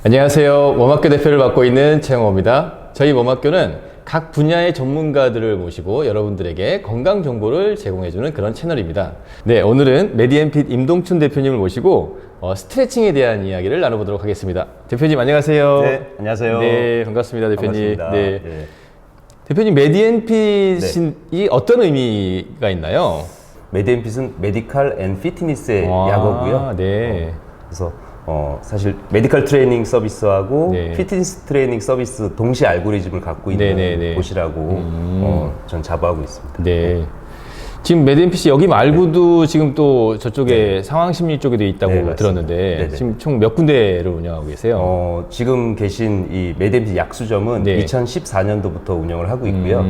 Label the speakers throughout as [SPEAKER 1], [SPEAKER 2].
[SPEAKER 1] 안녕하세요. 웜학교 대표를 맡고 있는 최영호입니다. 저희 웜학교는 각 분야의 전문가들을 모시고 여러분들에게 건강 정보를 제공해주는 그런 채널입니다. 네, 오늘은 메디앤핏 임동춘 대표님을 모시고 스트레칭에 대한 이야기를 나눠보도록 하겠습니다. 대표님 안녕하세요.
[SPEAKER 2] 네, 안녕하세요.
[SPEAKER 1] 네, 반갑습니다, 대표님.
[SPEAKER 2] 반갑습니다.
[SPEAKER 1] 네.
[SPEAKER 2] 네.
[SPEAKER 1] 대표님 메디앤핏이 어떤 의미가 있나요?
[SPEAKER 2] 메디앤핏은 메디컬 앤 피트니스의 약어고요.
[SPEAKER 1] 네.
[SPEAKER 2] 그래서 사실 메디컬 트레이닝 서비스하고
[SPEAKER 1] 네.
[SPEAKER 2] 피트니스 트레이닝 서비스 동시 알고리즘을 갖고 있는
[SPEAKER 1] 네네네.
[SPEAKER 2] 곳이라고 전 자부하고 있습니다.
[SPEAKER 1] 네. 지금 메디앤핏이 여기 말고도 지금 또 저쪽에 상황심리 쪽에도 있다고
[SPEAKER 2] 네, 맞습니다.
[SPEAKER 1] 들었는데
[SPEAKER 2] 네네.
[SPEAKER 1] 지금 총 몇 군데를 운영하고 계세요?
[SPEAKER 2] 지금 계신 이 메디앤핏 약수점은
[SPEAKER 1] 네.
[SPEAKER 2] 2014년도부터 운영을 하고 있고요.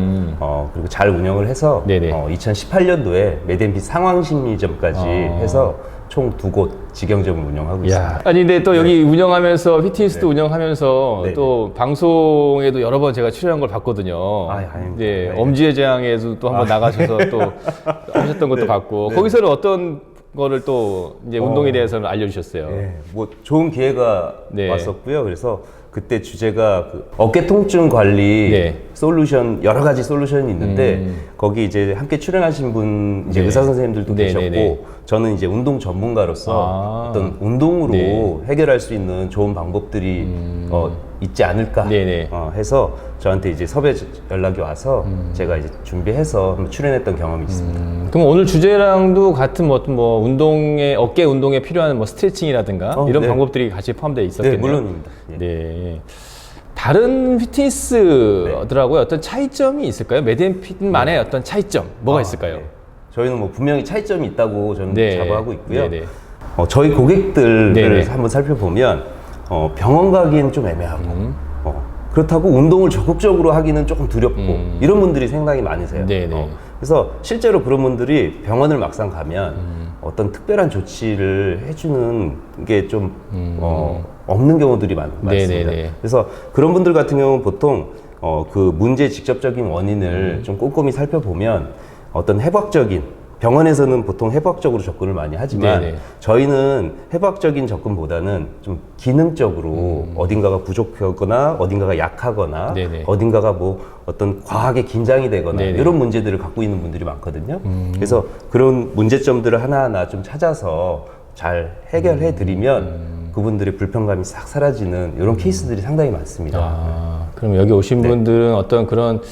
[SPEAKER 2] 그리고 잘 운영을 해서
[SPEAKER 1] 네네.
[SPEAKER 2] 2018년도에 메디앤핏 상황심리점까지 해서 총 2곳 직영점을 운영하고 있습니다.
[SPEAKER 1] 아니 근데 또 여기 운영하면서 피트니스도 운영하면서
[SPEAKER 2] 네네.
[SPEAKER 1] 또 방송에도 여러 번 제가 출연한 걸 봤거든요.
[SPEAKER 2] 아닙니다.
[SPEAKER 1] 네, 엄지의 재앙에도 또 한번 나가셔서 또 하셨던 것도 봤고 거기서는 어떤 거를 또 이제 운동에 대해서는 알려주셨어요.
[SPEAKER 2] 네, 뭐 좋은 기회가
[SPEAKER 1] 네.
[SPEAKER 2] 왔었고요. 그래서 그때 주제가 어깨 통증 관리
[SPEAKER 1] 네.
[SPEAKER 2] 솔루션, 여러 가지 솔루션이 있는데 거기 이제 함께 출연하신 분 이제
[SPEAKER 1] 네.
[SPEAKER 2] 의사 선생님들도
[SPEAKER 1] 네,
[SPEAKER 2] 계셨고
[SPEAKER 1] 네, 네.
[SPEAKER 2] 저는 이제 운동 전문가로서 어떤 운동으로
[SPEAKER 1] 네.
[SPEAKER 2] 해결할 수 있는 좋은 방법들이 있지 않을까
[SPEAKER 1] 네, 네.
[SPEAKER 2] 해서 저한테 이제 섭외 연락이 와서 제가 이제 준비해서 한번 출연했던 경험이 있습니다.
[SPEAKER 1] 그럼 오늘 주제랑도 같은 뭐 운동에 어깨 운동에 필요한 뭐 스트레칭이라든가 이런
[SPEAKER 2] 네.
[SPEAKER 1] 방법들이 같이 포함되어 있었겠네요.
[SPEAKER 2] 네, 물론입니다. 예.
[SPEAKER 1] 네. 다른 피트니스들하고의 어떤 차이점이 있을까요? 메디앤핏만의 어떤 차이점 뭐가 있을까요?
[SPEAKER 2] 네. 저희는 뭐 분명히 차이점이 있다고 저는
[SPEAKER 1] 네.
[SPEAKER 2] 자부하고 있고요.
[SPEAKER 1] 네네.
[SPEAKER 2] 저희 고객들을
[SPEAKER 1] 네네.
[SPEAKER 2] 한번 살펴보면 병원 가기엔 좀 애매하고 그렇다고 운동을 적극적으로 하기는 조금 두렵고 이런 분들이 상당히 많으세요.
[SPEAKER 1] 네네.
[SPEAKER 2] 그래서 실제로 그런 분들이 병원을 막상 가면 어떤 특별한 조치를 해주는 게 좀 없는 경우들이 많습니다.
[SPEAKER 1] 네네네.
[SPEAKER 2] 그래서 그런 분들 같은 경우는 보통 그 문제의 직접적인 원인을 좀 꼼꼼히 살펴보면 어떤 해부학적인 병원에서는 보통 해부학적으로 접근을 많이 하지만
[SPEAKER 1] 네네.
[SPEAKER 2] 저희는 해부학적인 접근보다는 좀 기능적으로 어딘가가 부족하거나 어딘가가 약하거나
[SPEAKER 1] 네네.
[SPEAKER 2] 어딘가가 뭐 어떤 과하게 긴장이 되거나
[SPEAKER 1] 네네.
[SPEAKER 2] 이런 문제들을 갖고 있는 분들이 많거든요. 그래서 그런 문제점들을 하나하나 좀 찾아서 잘 해결해 드리면 그분들의 불편감이 싹 사라지는 이런 케이스들이 상당히 많습니다.
[SPEAKER 1] 그럼 여기 오신 분들은 어떤 그런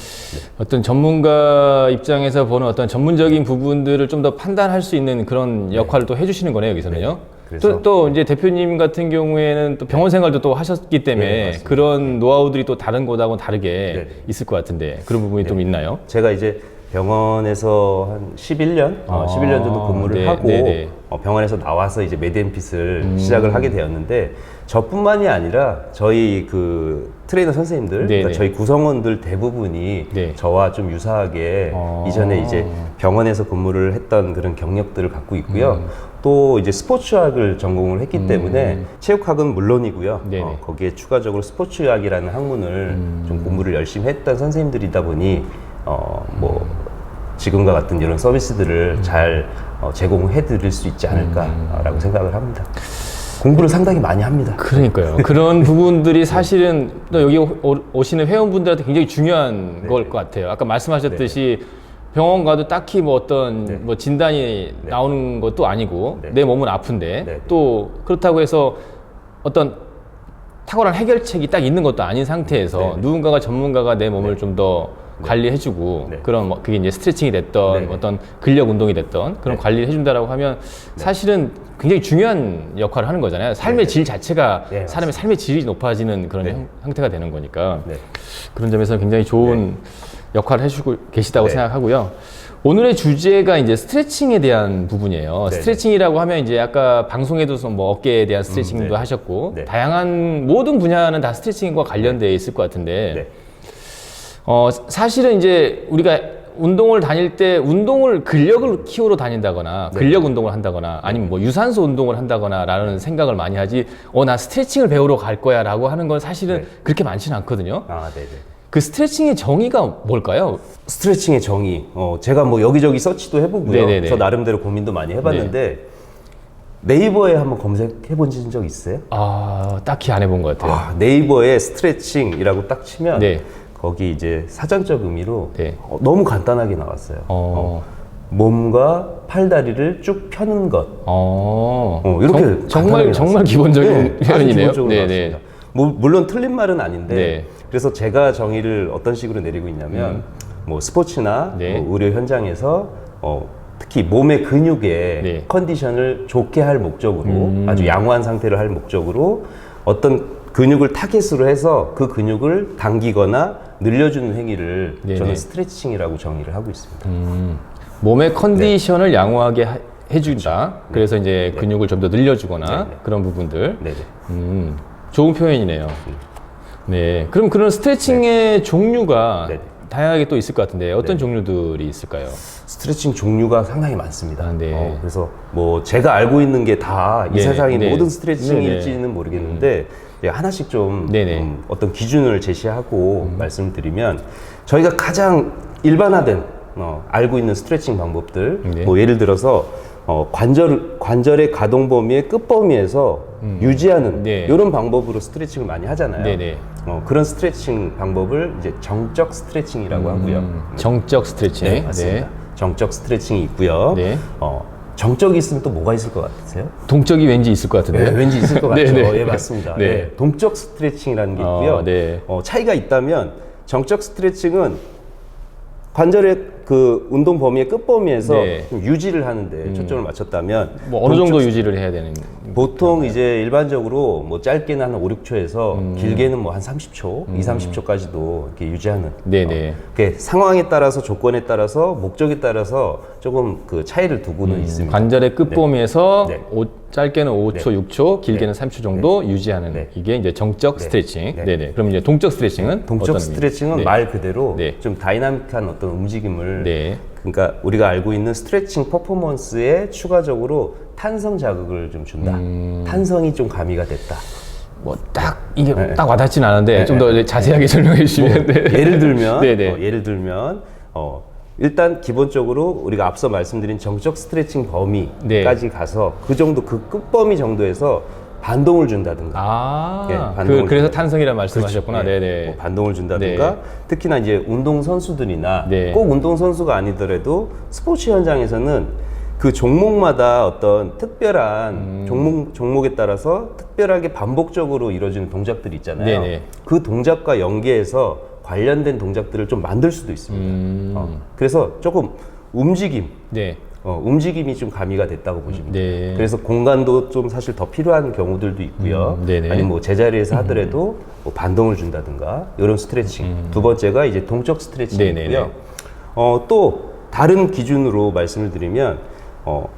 [SPEAKER 1] 어떤 전문가 입장에서 보는 어떤 전문적인 부분들을 좀 더 판단할 수 있는 그런 역할을 또 해주시는 거네요, 여기서는요.
[SPEAKER 2] 그래서
[SPEAKER 1] 또 이제 대표님 같은 경우에는 또 병원 생활도 또 하셨기 때문에
[SPEAKER 2] 네, 맞습니다.
[SPEAKER 1] 그런 노하우들이 또 다른 곳하고는 다르게
[SPEAKER 2] 네.
[SPEAKER 1] 있을 것 같은데 그런 부분이 좀 있나요?
[SPEAKER 2] 제가 이제 병원에서 한 11년, 11년 정도 근무를
[SPEAKER 1] 네,
[SPEAKER 2] 하고
[SPEAKER 1] 네, 네.
[SPEAKER 2] 병원에서 나와서 이제 메디앤핏을 시작을 하게 되었는데 저뿐만이 아니라 저희 그 트레이너 선생님들,
[SPEAKER 1] 네,
[SPEAKER 2] 그러니까
[SPEAKER 1] 네.
[SPEAKER 2] 저희 구성원들 대부분이
[SPEAKER 1] 네.
[SPEAKER 2] 저와 좀 유사하게 이전에 이제 병원에서 근무를 했던 그런 경력들을 갖고 있고요. 또 이제 스포츠학을 전공을 했기 때문에 체육학은 물론이고요.
[SPEAKER 1] 네네.
[SPEAKER 2] 거기에 추가적으로 스포츠학이라는 학문을 좀 공부를 열심히 했던 선생님들이다 보니 뭐 지금과 같은 이런 서비스들을 잘 제공해 드릴 수 있지 않을까라고 생각을 합니다. 공부를 상당히 많이 합니다.
[SPEAKER 1] 그러니까요. 그런 부분들이 사실은 또 여기 오시는 회원분들한테 굉장히 중요한 걸 것 같아요. 아까 말씀하셨듯이 병원 가도 딱히 뭐 어떤 뭐 진단이 나오는 것도 아니고 내 몸은 아픈데 또 그렇다고 해서 어떤 탁월한 해결책이 딱 있는 것도 아닌 상태에서 누군가가 전문가가 내 몸을 좀 더 관리해주고 그런 뭐 그게 이제 스트레칭이 됐던 어떤 근력 운동이 됐던 그런 관리를 해준다라고 하면 사실은 굉장히 중요한 역할을 하는 거잖아요. 삶의 질 자체가 사람의 삶의 질이 높아지는 그런 형태가 되는 거니까 그런 점에서 굉장히 좋은 역할을 해주고 계시다고 생각하고요. 오늘의 주제가 이제 스트레칭에 대한 부분이에요. 스트레칭이라고 하면 이제 아까 방송에도 뭐 어깨에 대한 스트레칭도 하셨고 다양한 모든 분야는 다 스트레칭과 관련되어 있을 것 같은데 사실은 이제 우리가 운동을 다닐 때 운동을 근력을 키우러 다닌다거나 근력 운동을 한다거나 아니면 뭐 유산소 운동을 한다거나 라는 생각을 많이 하지 나 스트레칭을 배우러 갈 거야 라고 하는 건 사실은 그렇게 많지는 않거든요. 그 스트레칭의 정의가 뭘까요?
[SPEAKER 2] 스트레칭의 정의 제가 뭐 여기저기 서치도 해보고요.
[SPEAKER 1] 네네네.
[SPEAKER 2] 저 나름대로 고민도 많이 해봤는데 네이버에 한번 검색해 본 적 있어요?
[SPEAKER 1] 아, 딱히 안 해본 것 같아요.
[SPEAKER 2] 네이버에 스트레칭이라고 딱 치면
[SPEAKER 1] 네.
[SPEAKER 2] 거기 이제 사전적 의미로
[SPEAKER 1] 네.
[SPEAKER 2] 너무 간단하게 나왔어요. 몸과 팔다리를 쭉 펴는 것. 이렇게
[SPEAKER 1] 정말 기본적인
[SPEAKER 2] 네, 아주
[SPEAKER 1] 표현이네요.
[SPEAKER 2] 기본적으로 나왔습니다. 물론 틀린 말은 아닌데
[SPEAKER 1] 네.
[SPEAKER 2] 그래서 제가 정의를 어떤 식으로 내리고 있냐면 뭐 스포츠나
[SPEAKER 1] 네.
[SPEAKER 2] 뭐 의료 현장에서 특히 몸의 근육의
[SPEAKER 1] 네.
[SPEAKER 2] 컨디션을 좋게 할 목적으로 아주 양호한 상태를 할 목적으로 어떤 근육을 타겟으로 해서 그 근육을 당기거나 늘려주는 행위를
[SPEAKER 1] 네네.
[SPEAKER 2] 저는 스트레칭이라고 정의를 하고 있습니다.
[SPEAKER 1] 몸의 컨디션을 양호하게 해준다. 그래서 이제 근육을 좀 더 늘려주거나
[SPEAKER 2] 네네.
[SPEAKER 1] 그런 부분들.
[SPEAKER 2] 네네.
[SPEAKER 1] 좋은 표현이네요. 네. 그럼 그런 스트레칭의 종류가
[SPEAKER 2] 네네.
[SPEAKER 1] 다양하게 또 있을 것 같은데 어떤
[SPEAKER 2] 네네.
[SPEAKER 1] 종류들이 있을까요?
[SPEAKER 2] 스트레칭 종류가 상당히 많습니다.
[SPEAKER 1] 아, 네.
[SPEAKER 2] 그래서 뭐 제가 알고 있는 게 다 이
[SPEAKER 1] 네,
[SPEAKER 2] 세상의
[SPEAKER 1] 네.
[SPEAKER 2] 모든 스트레칭일지는 모르겠는데 하나씩 좀
[SPEAKER 1] 네네.
[SPEAKER 2] 어떤 기준을 제시하고 말씀드리면 저희가 가장 일반화된 알고 있는 스트레칭 방법들
[SPEAKER 1] 네.
[SPEAKER 2] 뭐 예를 들어서 관절의 가동 범위의 끝 범위에서 유지하는
[SPEAKER 1] 네.
[SPEAKER 2] 이런 방법으로 스트레칭을 많이 하잖아요.
[SPEAKER 1] 네네.
[SPEAKER 2] 그런 스트레칭 방법을 이제 정적 스트레칭이라고 하고요.
[SPEAKER 1] 정적 스트레칭.
[SPEAKER 2] 네, 맞습니다. 정적 스트레칭이 있고요.
[SPEAKER 1] 네.
[SPEAKER 2] 정적이 있으면 또 뭐가 있을 것 같으세요?
[SPEAKER 1] 동적이 왠지 있을 것 같은데.
[SPEAKER 2] 네, 왠지 있을 것 같죠.
[SPEAKER 1] 네네.
[SPEAKER 2] 예, 맞습니다.
[SPEAKER 1] 네.
[SPEAKER 2] 네, 동적 스트레칭이라는 게 있고요.
[SPEAKER 1] 네.
[SPEAKER 2] 차이가 있다면 정적 스트레칭은 관절의 그 운동 범위의 끝 범위에서
[SPEAKER 1] 네.
[SPEAKER 2] 좀 유지를 하는데 초점을 맞췄다면
[SPEAKER 1] 뭐 어느 정도 유지를 해야 되는?
[SPEAKER 2] 보통 이제 일반적으로 뭐 짧게는 한 5, 6초에서 길게는 뭐 한 30초, 2, 30초까지도 이렇게 유지하는.
[SPEAKER 1] 네네.
[SPEAKER 2] 상황에 따라서 조건에 따라서 목적에 따라서 조금 그 차이를 두고는 있습니다.
[SPEAKER 1] 관절의 끝 범위에서
[SPEAKER 2] 네.
[SPEAKER 1] 짧게는 5초, 6초, 길게는 3초 정도 유지하는
[SPEAKER 2] 네.
[SPEAKER 1] 이게 이제 정적 스트레칭.
[SPEAKER 2] 네.
[SPEAKER 1] 네네. 그럼 이제 동적 스트레칭은
[SPEAKER 2] 동적
[SPEAKER 1] 어떤
[SPEAKER 2] 스트레칭은
[SPEAKER 1] 의미? 네.
[SPEAKER 2] 말 그대로
[SPEAKER 1] 네.
[SPEAKER 2] 좀 다이나믹한 어떤 움직임을
[SPEAKER 1] 네.
[SPEAKER 2] 그러니까 우리가 알고 있는 스트레칭 퍼포먼스에 추가적으로 탄성 자극을 좀 준다. 탄성이 좀 가미가 됐다.
[SPEAKER 1] 뭐 딱 이게
[SPEAKER 2] 네.
[SPEAKER 1] 딱 와닿진 않은데 좀 더 자세하게 설명해 주시면. 네.
[SPEAKER 2] 예를 들면
[SPEAKER 1] 네네.
[SPEAKER 2] 예를 들면 일단 기본적으로 우리가 앞서 말씀드린 정적 스트레칭 범위까지
[SPEAKER 1] 네.
[SPEAKER 2] 가서 그 정도 그 끝범위 정도에서 반동을 준다든가
[SPEAKER 1] 아,
[SPEAKER 2] 예, 반동을
[SPEAKER 1] 그래서
[SPEAKER 2] 준다든가.
[SPEAKER 1] 탄성이라 말씀하셨구나.
[SPEAKER 2] 그렇죠. 예,
[SPEAKER 1] 네네.
[SPEAKER 2] 뭐 반동을 준다든가
[SPEAKER 1] 네.
[SPEAKER 2] 특히나 이제 운동 선수들이나
[SPEAKER 1] 네.
[SPEAKER 2] 꼭 운동 선수가 아니더라도 스포츠 현장에서는 그 종목마다 어떤 특별한 종목에 따라서 특별하게 반복적으로 이루어지는 동작들이 있잖아요.
[SPEAKER 1] 네네.
[SPEAKER 2] 그 동작과 연계해서 관련된 동작들을 좀 만들 수도 있습니다. 그래서 조금 움직임,
[SPEAKER 1] 네.
[SPEAKER 2] 움직임이 좀 가미가 됐다고 보시면 돼요.
[SPEAKER 1] 네.
[SPEAKER 2] 그래서 공간도 좀 사실 더 필요한 경우들도 있고요.
[SPEAKER 1] 네네.
[SPEAKER 2] 아니면 뭐 제자리에서 하더라도 뭐 반동을 준다든가 이런 스트레칭. 두 번째가 이제 동적 스트레칭이고요.
[SPEAKER 1] 네네네.
[SPEAKER 2] 또 다른 기준으로 말씀을 드리면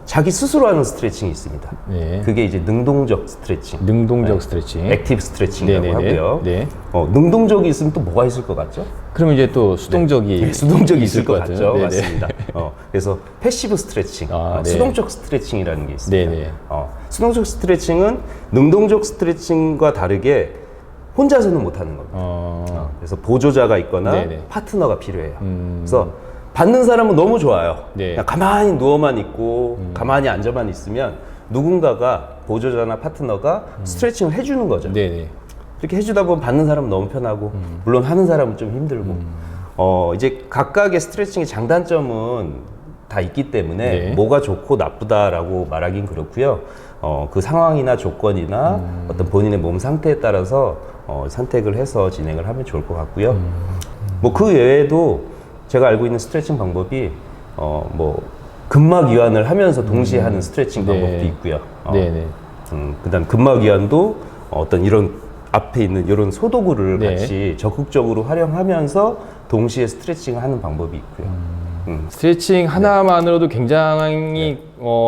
[SPEAKER 2] 자기 스스로 하는 스트레칭이 있습니다.
[SPEAKER 1] 네.
[SPEAKER 2] 그게 이제 능동적 스트레칭,
[SPEAKER 1] 능동적 스트레칭.
[SPEAKER 2] 액티브 스트레칭이라고
[SPEAKER 1] 네네네.
[SPEAKER 2] 하고요.
[SPEAKER 1] 네.
[SPEAKER 2] 능동적이 있으면 또 뭐가 있을 것 같죠?
[SPEAKER 1] 그러면 이제 또 수동적이
[SPEAKER 2] 네, 수동적이 있을 것
[SPEAKER 1] 같은.
[SPEAKER 2] 같죠.
[SPEAKER 1] 네네.
[SPEAKER 2] 맞습니다. 그래서 패시브 스트레칭,
[SPEAKER 1] 아, 네.
[SPEAKER 2] 수동적 스트레칭이라는 게 있습니다.
[SPEAKER 1] 네네.
[SPEAKER 2] 수동적 스트레칭은 능동적 스트레칭과 다르게 혼자서는 못하는 겁니다. 그래서 보조자가 있거나
[SPEAKER 1] 네네.
[SPEAKER 2] 파트너가 필요해요. 그래서 받는 사람은 너무 좋아요.
[SPEAKER 1] 네.
[SPEAKER 2] 그냥 가만히 누워만 있고 가만히 앉아만 있으면 누군가가 보조자나 파트너가 스트레칭을 해주는 거죠.
[SPEAKER 1] 네네.
[SPEAKER 2] 이렇게 해주다 보면 받는 사람은 너무 편하고 물론 하는 사람은 좀 힘들고 이제 각각의 스트레칭의 장단점은 다 있기 때문에
[SPEAKER 1] 네.
[SPEAKER 2] 뭐가 좋고 나쁘다라고 말하긴 그렇고요. 그 상황이나 조건이나 어떤 본인의 몸 상태에 따라서 선택을 해서 진행을 하면 좋을 것 같고요. 뭐 그 외에도 제가 알고 있는 스트레칭 방법이 뭐 근막 이완을 하면서 동시에 하는 스트레칭
[SPEAKER 1] 네.
[SPEAKER 2] 방법도 있고요.
[SPEAKER 1] 네네.
[SPEAKER 2] 그다음 근막 이완도 어떤 이런 앞에 있는 이런 소도구를
[SPEAKER 1] 네.
[SPEAKER 2] 같이 적극적으로 활용하면서 동시에 스트레칭을 하는 방법이 있고요.
[SPEAKER 1] 스트레칭 하나만으로도 굉장히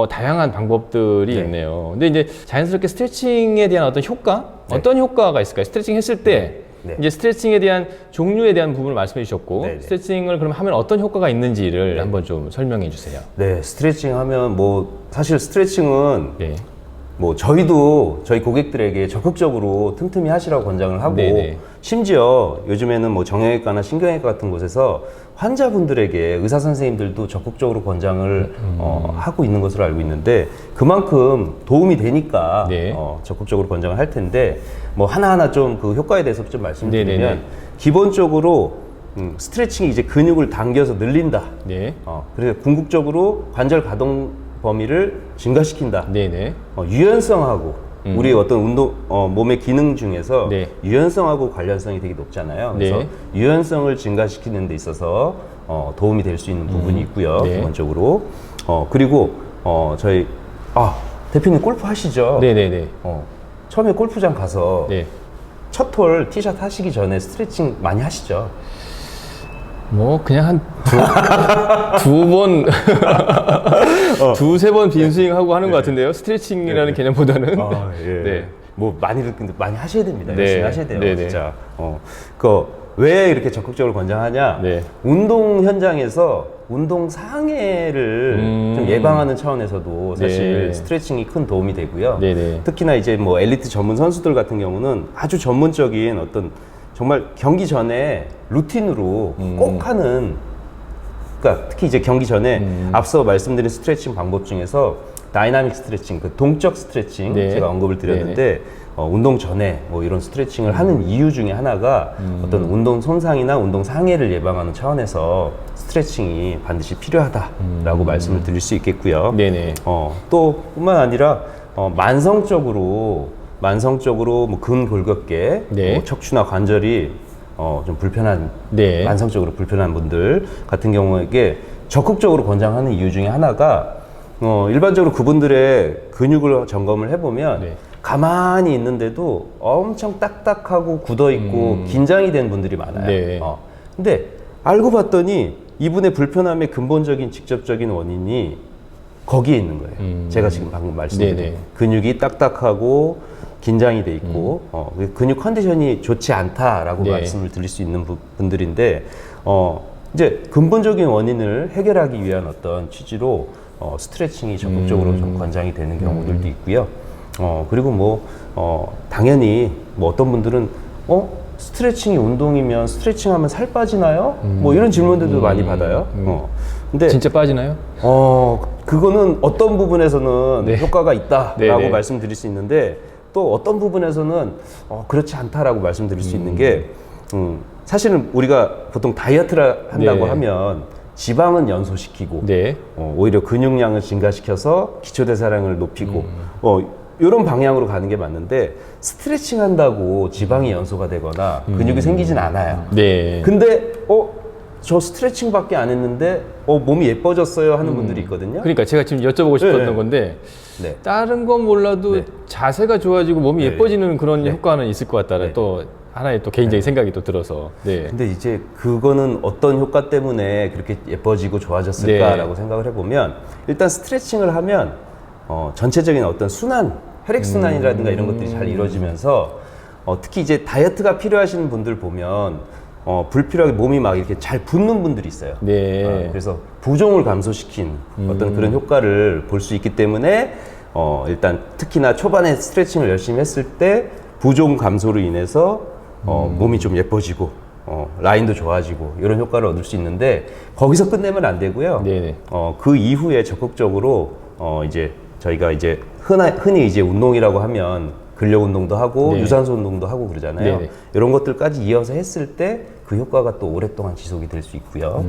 [SPEAKER 1] 다양한 방법들이
[SPEAKER 2] 네.
[SPEAKER 1] 있네요. 근데 이제 자연스럽게 스트레칭에 대한 어떤 효과?
[SPEAKER 2] 네.
[SPEAKER 1] 어떤 효과가 있을까요? 스트레칭 했을 때
[SPEAKER 2] 네.
[SPEAKER 1] 이제 스트레칭에 대한 종류에 대한 부분을 말씀해 주셨고
[SPEAKER 2] 네, 네.
[SPEAKER 1] 스트레칭을 그럼 하면 어떤 효과가 있는지를 한번 좀 설명해 주세요.
[SPEAKER 2] 네, 스트레칭 하면 뭐 사실 스트레칭은
[SPEAKER 1] 네.
[SPEAKER 2] 뭐 저희도 저희 고객들에게 적극적으로 틈틈이 하시라고 권장을 하고
[SPEAKER 1] 네네.
[SPEAKER 2] 심지어 요즘에는 뭐 정형외과나 신경외과 같은 곳에서 환자분들에게 의사 선생님들도 적극적으로 권장을 하고 있는 것으로 알고 있는데 그만큼 도움이 되니까
[SPEAKER 1] 네.
[SPEAKER 2] 적극적으로 권장을 할 텐데 뭐 하나하나 좀 그 효과에 대해서 좀 말씀드리면
[SPEAKER 1] 네네네.
[SPEAKER 2] 기본적으로 스트레칭이 이제 근육을 당겨서 늘린다.
[SPEAKER 1] 네.
[SPEAKER 2] 그래서 궁극적으로 관절 가동 범위를 증가시킨다.
[SPEAKER 1] 네네.
[SPEAKER 2] 유연성하고 우리 어떤 운동 몸의 기능 중에서
[SPEAKER 1] 네.
[SPEAKER 2] 유연성하고 관련성이 되게 높잖아요. 그래서
[SPEAKER 1] 네.
[SPEAKER 2] 유연성을 증가시키는 데 있어서 도움이 될 수 있는 부분이 있고요.
[SPEAKER 1] 네.
[SPEAKER 2] 기본적으로 그리고 저희 대표님 골프 하시죠?
[SPEAKER 1] 네네네.
[SPEAKER 2] 처음에 골프장 가서
[SPEAKER 1] 네.
[SPEAKER 2] 첫 홀 티샷 하시기 전에 스트레칭 많이 하시죠?
[SPEAKER 1] 뭐 그냥 한 두 번, 두세 번 빈스윙 하고 하는 것 같은데요. 스트레칭이라는 개념보다는.
[SPEAKER 2] 예.
[SPEAKER 1] 네.
[SPEAKER 2] 뭐 많이 하셔야 됩니다.
[SPEAKER 1] 네.
[SPEAKER 2] 열심히 하셔야 돼요,
[SPEAKER 1] 네네.
[SPEAKER 2] 진짜. 왜 이렇게 적극적으로 권장하냐?
[SPEAKER 1] 네.
[SPEAKER 2] 운동 현장에서 운동 상해를 좀 예방하는 차원에서도 사실
[SPEAKER 1] 네.
[SPEAKER 2] 스트레칭이 큰 도움이 되고요.
[SPEAKER 1] 네네.
[SPEAKER 2] 특히나 이제 뭐 엘리트 전문 선수들 같은 경우는 아주 전문적인 어떤 정말 경기 전에 루틴으로 꼭 하는, 그러니까 특히 이제 경기 전에 앞서 말씀드린 스트레칭 방법 중에서 다이나믹 스트레칭, 그 동적 스트레칭
[SPEAKER 1] 네.
[SPEAKER 2] 제가 언급을 드렸는데 운동 전에 뭐 이런 스트레칭을 하는 이유 중에 하나가 어떤 운동 손상이나 운동 상해를 예방하는 차원에서 스트레칭이 반드시 필요하다라고 말씀을 드릴 수 있겠고요.
[SPEAKER 1] 네네.
[SPEAKER 2] 또 뿐만 아니라 만성적으로 뭐 근골격계,
[SPEAKER 1] 네.
[SPEAKER 2] 뭐 척추나 관절이 좀 불편한,
[SPEAKER 1] 네.
[SPEAKER 2] 만성적으로 불편한 분들 같은 경우에게 적극적으로 권장하는 이유 중에 하나가 일반적으로 그분들의 근육을 점검을 해보면
[SPEAKER 1] 네.
[SPEAKER 2] 가만히 있는데도 엄청 딱딱하고 굳어있고 긴장이 된 분들이 많아요.
[SPEAKER 1] 네.
[SPEAKER 2] 근데 알고 봤더니 이분의 불편함의 근본적인 직접적인 원인이 거기에 있는 거예요. 제가 지금 방금 말씀드린
[SPEAKER 1] 네네.
[SPEAKER 2] 근육이 딱딱하고 긴장이 돼 있고 근육 컨디션이 좋지 않다라고
[SPEAKER 1] 네.
[SPEAKER 2] 말씀을 드릴 수 있는 분들인데 이제 근본적인 원인을 해결하기 위한 어떤 취지로 스트레칭이 적극적으로 좀 권장이 되는 경우들도 있고요. 그리고 뭐 당연히 뭐 어떤 분들은 스트레칭이 운동이면 스트레칭하면 살 빠지나요? 뭐 이런 질문들도 많이 받아요. 근데
[SPEAKER 1] 진짜 빠지나요?
[SPEAKER 2] 그거는 어떤 부분에서는
[SPEAKER 1] 네.
[SPEAKER 2] 효과가 있다라고
[SPEAKER 1] 네네.
[SPEAKER 2] 말씀드릴 수 있는데 또 어떤 부분에서는 그렇지 않다라고 말씀드릴 수 있는 게 사실은 우리가 보통 다이어트를 한다고
[SPEAKER 1] 네.
[SPEAKER 2] 하면 지방은 연소시키고
[SPEAKER 1] 네.
[SPEAKER 2] 오히려 근육량을 증가시켜서 기초대사량을 높이고 이런 방향으로 가는 게 맞는데 스트레칭 한다고 지방이 연소가 되거나 근육이 생기진 않아요.
[SPEAKER 1] 네.
[SPEAKER 2] 근데 저 스트레칭밖에 안 했는데 몸이 예뻐졌어요 하는 분들이 있거든요.
[SPEAKER 1] 그러니까 제가 지금 여쭤보고 싶었던
[SPEAKER 2] 네.
[SPEAKER 1] 건데
[SPEAKER 2] 네.
[SPEAKER 1] 다른 건 몰라도
[SPEAKER 2] 네.
[SPEAKER 1] 자세가 좋아지고 몸이
[SPEAKER 2] 네.
[SPEAKER 1] 예뻐지는 그런 효과는 있을 것 같다는
[SPEAKER 2] 네.
[SPEAKER 1] 또 하나의 또 개인적인 생각이 또 들어서. 네.
[SPEAKER 2] 근데 이제 그거는 어떤 효과 때문에 그렇게 예뻐지고 좋아졌을까라고
[SPEAKER 1] 네.
[SPEAKER 2] 생각을 해보면 일단 스트레칭을 하면 전체적인 어떤 혈액순환이라든가 이런 것들이 잘 이루어지면서 특히 이제 다이어트가 필요하신 분들 보면 불필요하게 몸이 막 이렇게 잘 붓는 분들이 있어요.
[SPEAKER 1] 네.
[SPEAKER 2] 그래서 부종을 감소시킨 어떤 그런 효과를 볼 수 있기 때문에 일단 특히나 초반에 스트레칭을 열심히 했을 때 부종 감소로 인해서 몸이 좀 예뻐지고 라인도 좋아지고 이런 효과를 얻을 수 있는데 거기서 끝내면 안 되고요.
[SPEAKER 1] 네네.
[SPEAKER 2] 그 이후에 적극적으로 이제 저희가 이제 흔히 이제 운동이라고 하면 근력 운동도 하고
[SPEAKER 1] 네.
[SPEAKER 2] 유산소 운동도 하고 그러잖아요.
[SPEAKER 1] 네네.
[SPEAKER 2] 이런 것들까지 이어서 했을 때 그 효과가 또 오랫동안 지속이 될 수 있고요.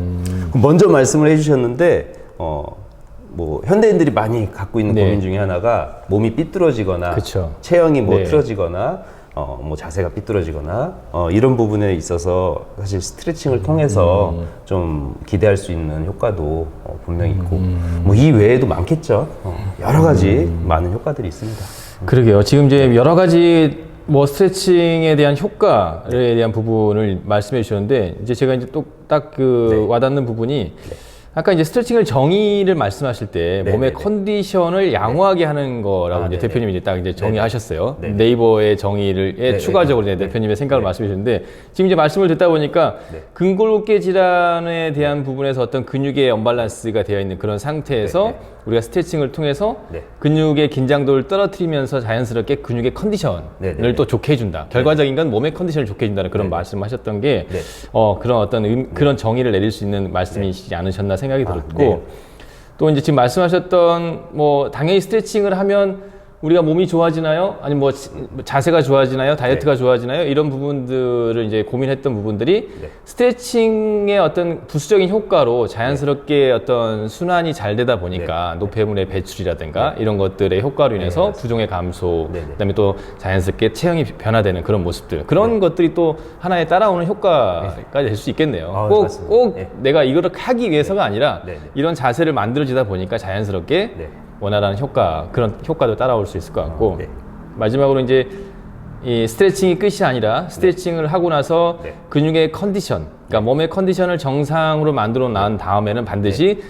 [SPEAKER 2] 먼저 말씀을 해주셨는데 뭐 현대인들이 많이 갖고 있는
[SPEAKER 1] 네.
[SPEAKER 2] 고민 중에 하나가 몸이 삐뚤어지거나
[SPEAKER 1] 그쵸.
[SPEAKER 2] 체형이 뭐
[SPEAKER 1] 네.
[SPEAKER 2] 틀어지거나 뭐 자세가 삐뚤어지거나 이런 부분에 있어서 사실 스트레칭을 통해서 좀 기대할 수 있는 효과도 분명히 있고 뭐 이 외에도 많겠죠. 여러 가지 많은 효과들이 있습니다.
[SPEAKER 1] 그러게요. 지금 이제 여러 가지 뭐 스트레칭에 대한 효과에 대한 부분을 말씀해 주셨는데 이제 제가 이제 또 딱 그
[SPEAKER 2] 네.
[SPEAKER 1] 와닿는 부분이 아까 이제 스트레칭을 정의를 말씀하실 때
[SPEAKER 2] 네,
[SPEAKER 1] 몸의
[SPEAKER 2] 네, 네.
[SPEAKER 1] 컨디션을 양호하게 하는 거라고 이제
[SPEAKER 2] 네네.
[SPEAKER 1] 대표님이 이제 딱 이제 정의하셨어요.
[SPEAKER 2] 네네.
[SPEAKER 1] 네이버의 정의를
[SPEAKER 2] 네네.
[SPEAKER 1] 추가적으로 이제
[SPEAKER 2] 네.
[SPEAKER 1] 대표님의 생각을
[SPEAKER 2] 네.
[SPEAKER 1] 말씀해 주셨는데 지금 이제 말씀을 듣다 보니까
[SPEAKER 2] 네.
[SPEAKER 1] 근골격 질환에 대한 부분에서 어떤 근육의 언밸런스가 되어 있는 그런 상태에서
[SPEAKER 2] 네, 네.
[SPEAKER 1] 우리가 스트레칭을 통해서
[SPEAKER 2] 네.
[SPEAKER 1] 근육의 긴장도를 떨어뜨리면서 자연스럽게 근육의 컨디션을
[SPEAKER 2] 네네네.
[SPEAKER 1] 또 좋게 해준다. 결과적인 건 몸의 컨디션을 좋게 해준다는 그런 말씀하셨던 게
[SPEAKER 2] 네.
[SPEAKER 1] 그런 어떤 그런 정의를 내릴 수 있는 말씀이시지 않으셨나 생각이 들었고
[SPEAKER 2] 네.
[SPEAKER 1] 또 이제 지금 말씀하셨던 뭐 당연히 스트레칭을 하면 우리가 몸이 좋아지나요? 아니면 뭐 자세가 좋아지나요? 다이어트가 좋아지나요? 이런 부분들을 이제 고민했던 부분들이
[SPEAKER 2] 네.
[SPEAKER 1] 스트레칭의 어떤 부수적인 효과로 자연스럽게 어떤 순환이 잘 되다 보니까 노폐물의 배출이라든가 이런 것들의 효과로 인해서 부종의 감소,
[SPEAKER 2] 네, 네.
[SPEAKER 1] 그다음에 또 자연스럽게 체형이 변화되는 그런 모습들, 그런 것들이 또 하나의 따라오는 효과가 될 수 있겠네요. 꼭
[SPEAKER 2] 네.
[SPEAKER 1] 내가 이거를 하기 위해서가 아니라
[SPEAKER 2] 네, 네.
[SPEAKER 1] 이런 자세를 만들어지다 보니까 자연스럽게
[SPEAKER 2] 네.
[SPEAKER 1] 원활한 효과, 그런 효과도 따라올 수 있을 것 같고
[SPEAKER 2] 네.
[SPEAKER 1] 마지막으로 이제 이 스트레칭이 끝이 아니라 스트레칭을 하고 나서
[SPEAKER 2] 네.
[SPEAKER 1] 근육의 컨디션, 그러니까 몸의 컨디션을 정상으로 만들어 난 다음에는 반드시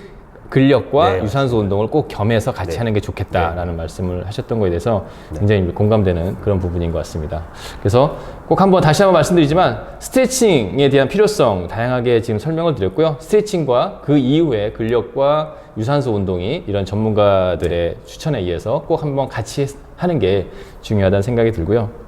[SPEAKER 1] 근력과
[SPEAKER 2] 네,
[SPEAKER 1] 유산소 운동을 꼭 겸해서 같이
[SPEAKER 2] 네.
[SPEAKER 1] 하는 게 좋겠다라는 말씀을 하셨던 거에 대해서 굉장히 공감되는 그런 부분인 것 같습니다. 그래서 꼭 다시 한번 말씀드리지만 스트레칭에 대한 필요성 다양하게 지금 설명을 드렸고요. 스트레칭과 그 이후에 근력과 유산소 운동이 이런 전문가들의 추천에 의해서 꼭 한번 같이 하는 게 중요하다는 생각이 들고요.